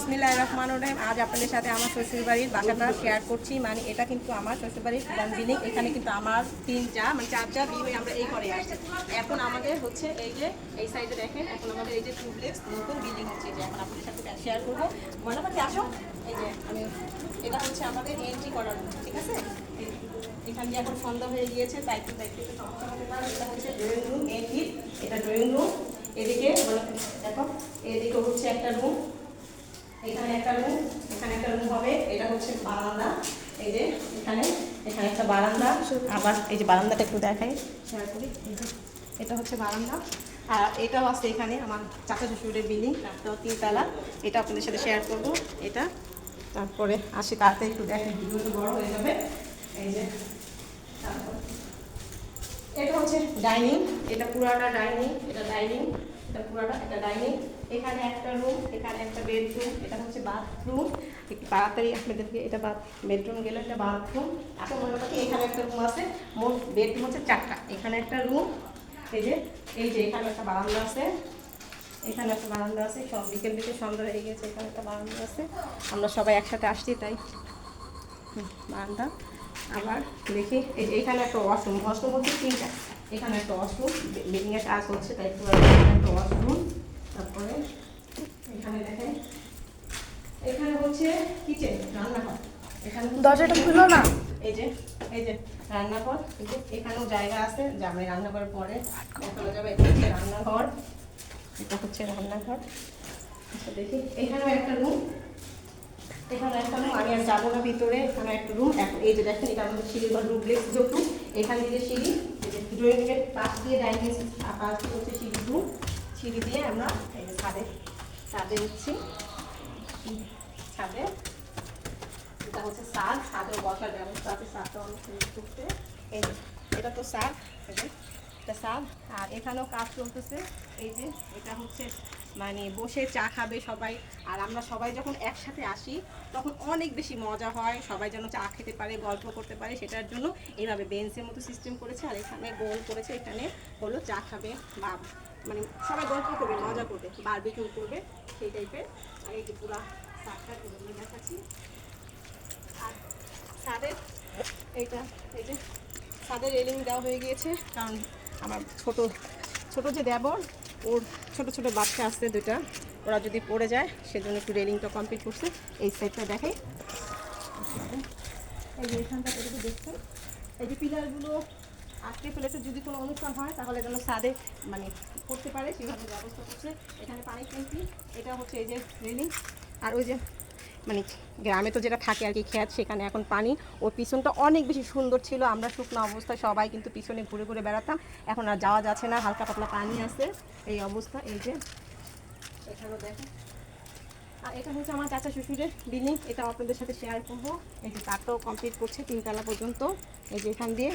বিসমিল্লাহির রহমানির রহিম। আজ আপনাদের সাথে আমার শ্বশুরবাড়ির বাসাটা শেয়ার করছি। মানে এটা কিন্তু আমার শ্বশুরবাড়ির পুরান বিল্ডিং। এখানে কিন্তু আমার 4 বিয়ে হয়ে আমরা এই ঘরে আসছি। এখন আমাদের হচ্ছে এই যে এই সাইডে দেখেন, এখন আমাদের এই যে ডুপ্লেক্স নতুন বিল্ডিং হচ্ছে, যে এখন আপনাদের সাথে শেয়ার করবো। মনে পাচ্ছি আসো, এই যে আমি এটা হচ্ছে আমাদের এন্ট্রি করার রুম, ঠিক আছে। এখানে এখন সন্ধ্যা হয়ে গিয়েছে, তাই কিন্তু সমস্যা হতে পারে। এটা হচ্ছে ড্রয়িং রুম, এন্ট্রি, এটা ড্রয়িং রুম। এদিকে দেখো, এদিকে হচ্ছে একটা রুম, এখানে একটা রুম, এখানে একটা রুম হবে। এটা হচ্ছে বারান্দা, এই যে এখানে এখানে একটা বারান্দা। আবার এই যে বারান্দাটা একটু দেখাই, শেয়ার করি। এটা হচ্ছে বারান্দা। আর এটাও আছে এখানে আমার চাচা শ্বশুরের বিল্ডিং, তারপর 3 তলা। এটা আপনাদের সাথে শেয়ার করব এটা। তারপরে আসি তাতে একটু দেখেন, ভিডিওটা বড় হয়ে যাবে। এই যে তারপর এটা হচ্ছে ডাইনিং, এটা পুরাটা ডাইনিং, এটা ডাইনিং, এটা পুরাটা, এটা ডাইনিং। এখানে একটা রুম, এখানে একটা বেডরুম, এটা হচ্ছে বাথরুম। একটু তাড়াতাড়ি আপনাদেরকে, এটা বেডরুম গেলে একটা বাথরুম। এখন মনে করছি এখানে একটা রুম আছে, মোট বেডরুম হচ্ছে 4টা। এখানে একটা রুম, এই যে এখানে একটা বারান্দা আছে, এখানে একটা বারান্দা আছে। সব বিকেল সন্ধ্যা হয়ে গেছে, এখানে একটা বারান্দা আছে। আমরা সবাই একসাথে আসছি তাই বারান্দা। আবার দেখি এই যে এখানে একটা ওয়াশরুম, ওয়াশরুম হচ্ছে 3টা। এখানে একটা ওয়াশরুম, বিল্ডিংয়ের কাজ হচ্ছে তাই একটা ওয়াশরুম। তারপরে এখানে দেখেন, এখানে হচ্ছে কিচেন, রান্নাঘর। এখানে দরজাটা খুলো না। এই যে রান্নাঘর, এখানেও জায়গা আছে যে আমরা রান্নাঘরের পরে দেখা যাবে। এটা হচ্ছে রান্নাঘর, এটা হচ্ছে রান্নাঘর। আচ্ছা দেখি, এখানেও একটা রুম, এখানে একটা রুম। আমি আর যাবো না ভিতরে, এখানে একটা রুম। এখন এই যে দেখেন, এটা আমাদের সিঁড়ি ঘর, ডুপ্লেক্স যেহেতু। এখান থেকে সিঁড়ি, ড্রয়িং রুমের পাশ দিয়ে ডাইনিং পাশ দিয়ে হচ্ছে সিঁড়ি রুম। সিঁড়ি দিয়ে আমরা এই যে ছাদে উঠছি। ছাদে এটা হচ্ছে ছাদ, ছাদের বসার ব্যবস্থা আছে। ছাদটা অনেক সুন্দর করতে। এই যে এটা তো ছাদ, এই যে এটা ছাদ। আর এখানেও কাজ চলতেছে। এই যে এটা হচ্ছে মানে বসে চা খাবে সবাই। আর আমরা সবাই যখন একসাথে আসি তখন অনেক বেশি মজা হয়। সবাই যেন চা খেতে পারে, গল্প করতে পারে, সেটার জন্য এইভাবে বেঞ্চের মতো সিস্টেম করেছে। আর এখানে গোল করেছে, এখানে হলো চা খাবে বা মানে সবাই গল্প করবে, মজা করবে, বারবিকিউ করবে, সেই টাইপের। আর এই যে পুরা ছাদটা দেখাচ্ছি। আর ছাদের এইটা, এই যে ছাদের রেলিং দেওয়া হয়ে গিয়েছে, কারণ আমার ছোট যে দেবর, ওর ছোট ছোট বাচ্চা আসছে 2টা, ওরা যদি পড়ে যায় সেজন্য একটু রেলিংটা কমপ্লিট করছে। এই সাইডটা দেখাই, এই যে এখানটা যদি দেখছেন, এই যে পিলারগুলো আটকে ফেলেছে, যদি কোনো অনুষ্ঠান হয় তাহলে যেন ছাদে মানে করতে পারে সেভাবে ব্যবস্থা করছে। এখানে পানি ট্যাঙ্কি, এটা হচ্ছে এই যে রেলিং। আর ওই যে মানে গ্রামে তো যেটা থাকে আর কি, ক্ষেত, সেখানে এখন পানি। ওর পিছনটা অনেক বেশি সুন্দর ছিল। আমরা শুকনো অবস্থায় সবাই কিন্তু পিছনে ঘুরে ঘুরে বেড়াতাম, এখন আর যাওয়া যাচ্ছে না, হালকা পাতলা পানি আছে এই অবস্থা। এই যে এখানেও দেখেন। আর এটা হচ্ছে আমার চাচা শ্বশুরের বিল্ডিং, এটা আপনাদের সাথে শেয়ার করবো। এই যে তারটাও কমপ্লিট করছে 3 তলা পর্যন্ত। এই যে এখান দিয়ে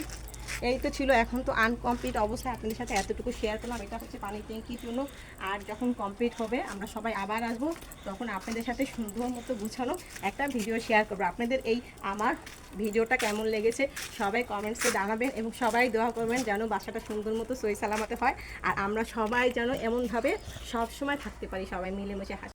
এই তো ছিল, এখন তো আনকমপ্লিট অবস্থায় আপনাদের সাথে এতটুকু শেয়ার করলাম। এটা হচ্ছে পানির ট্যাঙ্কির জন্য। আর যখন কমপ্লিট হবে আমরা সবাই আবার আসবো, তখন আপনাদের সাথে সুন্দর মতো গুছানো একটা ভিডিও শেয়ার করবো। আপনাদের এই আমার ভিডিওটা কেমন লেগেছে সবাই কমেন্টসে জানাবেন, এবং সবাই দোয়া করবেন যেন বাসাটা সুন্দর মতো সহি সালামতে হয়। আর আমরা সবাই যেন এমনভাবে সবসময় থাকতে পারি, সবাই মিলেমিশে হাসি